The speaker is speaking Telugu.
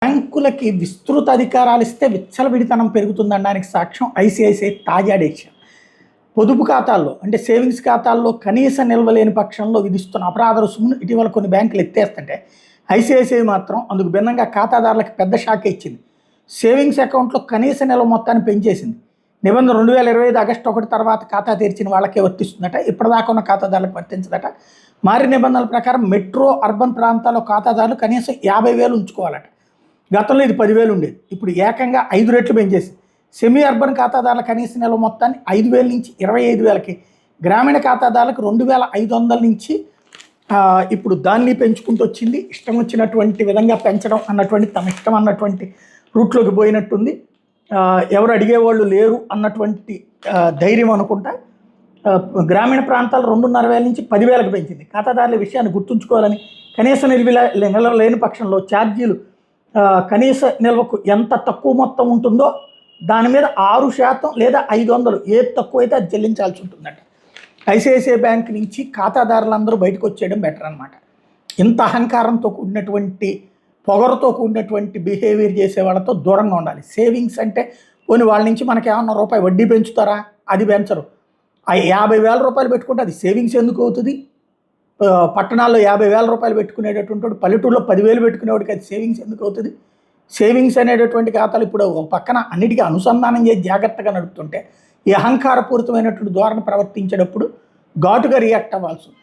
బ్యాంకులకి విస్తృత అధికారాలు ఇస్తే విచ్చలవిడితనం పెరుగుతుందనడానికి సాక్ష్యం ఐసిఐసిఐ తాజా డెసిషన్. పొదుపు ఖాతాల్లో అంటే సేవింగ్స్ ఖాతాల్లో కనీస నిల్వ లేని పక్షంలో విధిస్తున్న అపరాధ రుసుమును ఇటీవల కొన్ని బ్యాంకులు ఎత్తేస్తుంటే ఐసిఐసిఐ మాత్రం అందుకు భిన్నంగా ఖాతాదారులకు పెద్ద షాక్ ఇచ్చింది. సేవింగ్స్ అకౌంట్లో కనీస నిల్వ మొత్తాన్ని పెంచేసింది. నిబంధన 2025 ఆగస్టు 1 తర్వాత ఖాతా తెరిచిన వాళ్ళకే వర్తిస్తుందట, ఇప్పటిదాకా ఉన్న ఖాతాదారులకు వర్తించదట. మారి నిబంధనల ప్రకారం మెట్రో అర్బన్ ప్రాంతాల్లో ఖాతాదారులు కనీసం 50,000 ఉంచుకోవాలట. గతంలో ఇది 10,000 ఉండేది, ఇప్పుడు ఏకంగా 5 రెట్లు పెంచేసి సెమీ అర్బన్ ఖాతాదారుల కనీస నిల్వ మొత్తాన్ని 5,000 నుంచి 25,000కి, గ్రామీణ ఖాతాదారులకు 2,500 నుంచి ఇప్పుడు దాన్ని పెంచుకుంటూ వచ్చింది. ఇష్టం వచ్చినటువంటి విధంగా పెంచడం అన్నటువంటి తమ ఇష్టం అన్నటువంటి రూట్లోకి పోయినట్టుంది. ఎవరు అడిగేవాళ్ళు లేరు అన్నటువంటి ధైర్యం అనుకుంటా. గ్రామీణ ప్రాంతాలు 2,500 నుంచి 10,000కి పెంచింది. ఖాతాదారుల విషయాన్ని గుర్తుంచుకోవాలని, కనీస నిల్వ లేని పక్షంలో ఛార్జీలు కనీస నిల్వకు ఎంత తక్కువ మొత్తం ఉంటుందో దాని మీద 6% లేదా 500 ఏది తక్కువైతే అది చెల్లించాల్సి ఉంటుందట. ఐసిఐసిఐ బ్యాంక్ నుంచి ఖాతాదారులందరూ బయటకు వచ్చేయడం బెటర్ అనమాట. ఇంత అహంకారంతో కూడినటువంటి పొగరుతో కూడినటువంటి బిహేవియర్ చేసే వాళ్ళతో దూరంగా ఉండాలి. సేవింగ్స్ అంటే పోనీ వాళ్ళ నుంచి మనకి ఏమన్నా రూపాయి వడ్డీ పెంచుతారా? అది పెంచరు. 50,000 రూపాయలు పెట్టుకుంటే అది సేవింగ్స్ ఎందుకు అవుతుంది? పట్టణాల్లో 50,000 రూపాయలు పెట్టుకునేటటువంటి పల్లెటూరులో 10,000 పెట్టుకునేవాడికి అది సేవింగ్స్ ఎందుకు అవుతుంది? సేవింగ్స్ అనేటటువంటి ఖాతాలు ఇప్పుడు పక్కన అన్నిటికీ అనుసంధానం చేసి జాగ్రత్తగా నడుపుతుంటే ఈ అహంకారపూరితమైనటువంటి ధోరణి ప్రవర్తించేటప్పుడు ఘాటుగా రియాక్ట్ అవ్వాల్సి ఉంది.